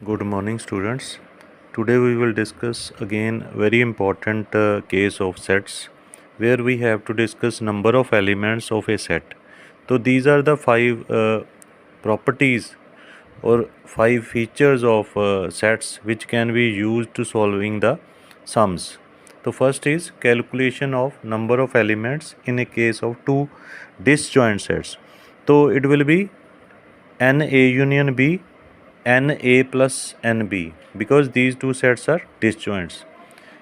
Good morning, students. Today we will discuss again very important case of sets where we have to discuss number of elements of a set. So these are the five properties or five features of sets which can be used to solving the sums. The first is calculation of number of elements in a case of two disjoint sets. So it will be NA union B NA plus NB because these two sets are disjoints.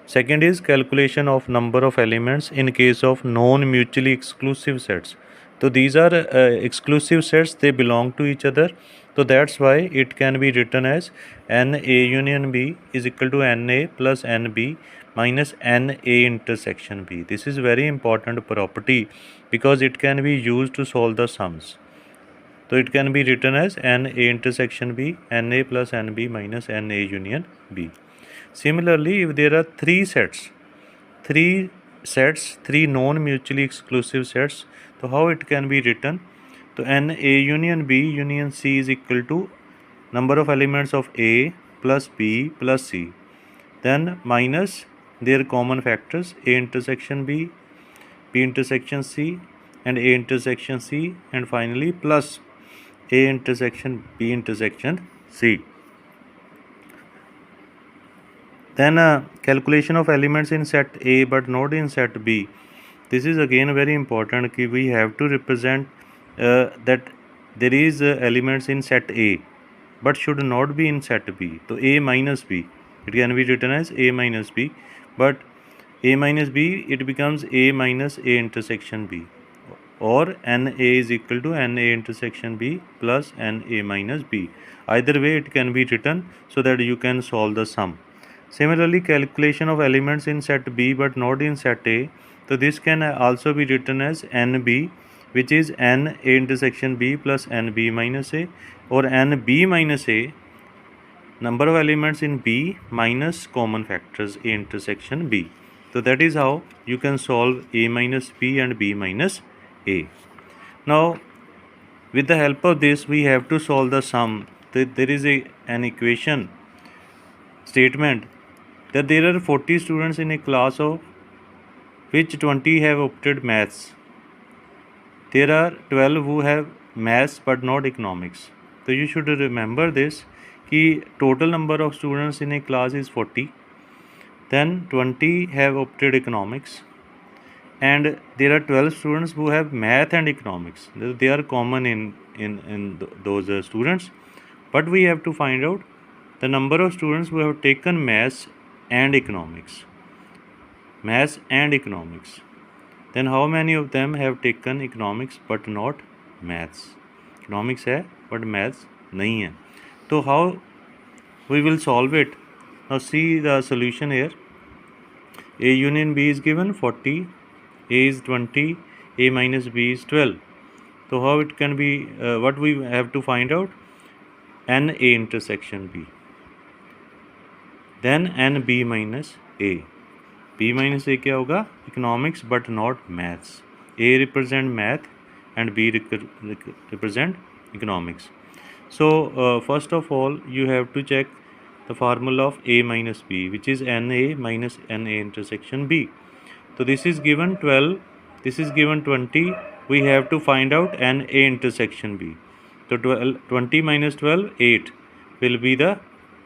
Second is calculation of number of elements in case of non-mutually exclusive sets. So these are exclusive sets, they belong to each other. So that's why it can be written as NA union B is equal to NA plus NB minus NA intersection B. This is very important property because it can be used to solve the sums. So it can be written as NA intersection B, NA plus NB minus NA union B. Similarly, if there are three non-mutually exclusive sets, so how it can be written? So NA union B union C is equal to number of elements of A plus B plus C. Then minus their common factors A intersection B, B intersection C and A intersection C, and finally plus A intersection B intersection C. Then calculation of elements in set A but not in set B. This is again very important कि we have to represent that there is elements in set A but should not be in set B. So A minus B, it can be written as A minus B, but A minus B it becomes A minus A intersection B, or NA is equal to NA intersection B plus NA minus B. Either way it can be written so that you can solve the sum. Similarly, calculation of elements in set B but not in set A. So this can also be written as NB, which is NA intersection B plus NB minus A, or NB minus A, number of elements in B minus common factors A intersection B. So that is how you can solve A minus B and B minus A. Now, with the help of this, we have to solve the sum. There is an equation statement that there are 40 students in a class of which 20 have opted maths. There are 12 who have maths but not economics. So you should remember this कि total number of students in a class is 40. Then 20 have opted economics. And there are 12 students who have math and economics. They are common in those students. But we have to find out the number of students who have taken maths and economics. Maths and economics. Then how many of them have taken economics but not maths? Economics है but maths नहीं है. So how we will solve it? Now see the solution here. A union B is given 40, A is 20, A minus B is 12. So how it can be, what we have to find out? NA intersection B. Then NB minus A. B minus A क्या होगा? Economics but not maths. A represent math and B represent economics. So first of all you have to check the formula of A minus B, which is NA minus NA intersection B. So this is given 12, this is given 20. We have to find out NA intersection B. So 20 minus 12, 8 will be the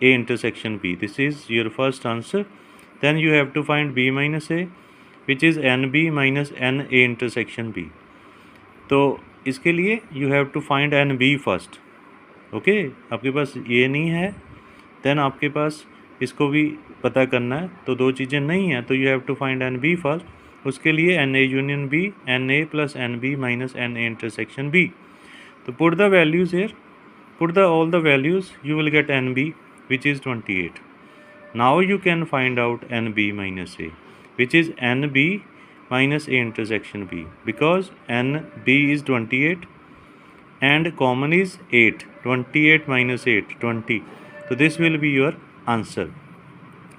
A intersection B. This is your first answer. Then you have to find B minus A, which is NB minus NA intersection B. तो इसके लिए you have to find NB first. Okay आपके पास ये नहीं है, then आपके पास इसको भी पता करना है. तो दो चीज़ें नहीं हैं तो you have to find n B first. उसके लिए n A union B, n A plus n B minus n A intersection B. तो put the values here, put the all the values, you will get n B which is 28. Now you can find out n B minus A which is n B minus A intersection B, because NB is 28 and common is 8. 28 minus 8, 20. So this will be your answer.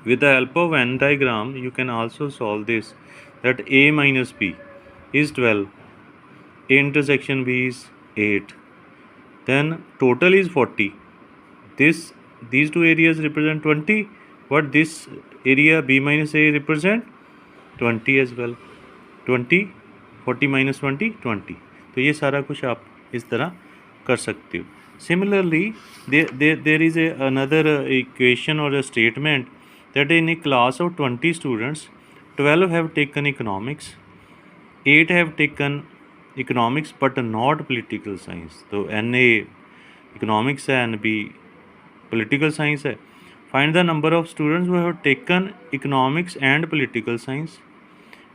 With the help of Venn diagram, you can also solve this, that A minus B is 12, A intersection B is 8, then total is 40. these two areas represent 20, what this area b minus a represent 20 as well. 20 40 minus 20 20. तो ये सारा कुछ आप इस तरह कर सकते हो. Similarly, there is another equation or a statement that in a class of 20 students, 12 have taken economics, 8 have taken economics but not political science. तो NA economics है, NB political science है. Find the number of students who have taken economics and political science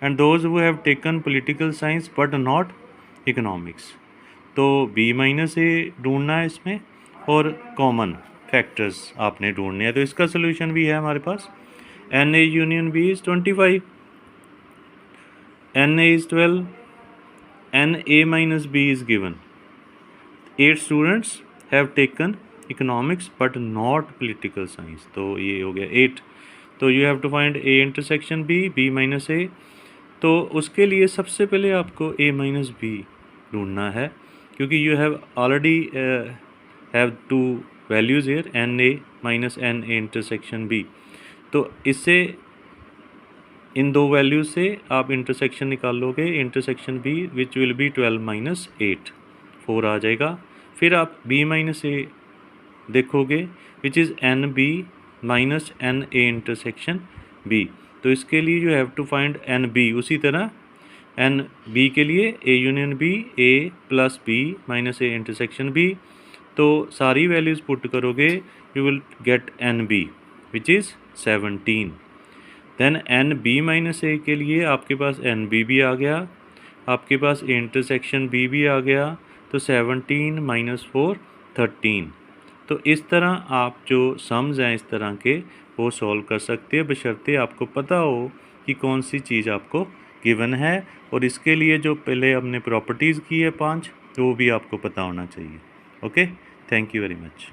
and those who have taken political science but not economics. तो b minus ए ढूंढना है इसमें और common factors आपने ढूंढने हैं. तो इसका सोल्यूशन भी है हमारे पास. N A union B is 25, n A is 12, n A minus B is given. 8 students have taken economics but not political science. तो ये हो गया 8. तो you have to find A intersection B minus A. तो उसके लिए सबसे पहले आपको a माइनस बी ढूंढना है, क्योंकि you have already have two values here, n A minus n A intersection B. तो इससे इन दो वैल्यूज़ से आप इंटरसेक्शन निकाल लोगे. Intersection B which will be 12 minus 8, 4 आ जाएगा. फिर आप b माइनस ए देखोगे which is n B minus n A intersection B. तो इसके लिए you have to find n B. उसी तरह एन बी के लिए A union B, A plus B minus A intersection B. तो सारी वैल्यूज़ पुट करोगे, you will get n B which is 17. Then N B minus ए के लिए आपके पास एन बी भी आ गया, आपके पास ए इंटरसेक्शन बी भी आ गया. तो 17 माइनस 4 13. तो इस तरह आप जो सम्स हैं इस तरह के वो सॉल्व कर सकते हैं, बशर्ते आपको पता हो कि कौन सी चीज़ आपको गिवन है. और इसके लिए जो पहले हमने प्रॉपर्टीज़ की है 5, वो भी आपको पता होना चाहिए. Okay, thank you very much.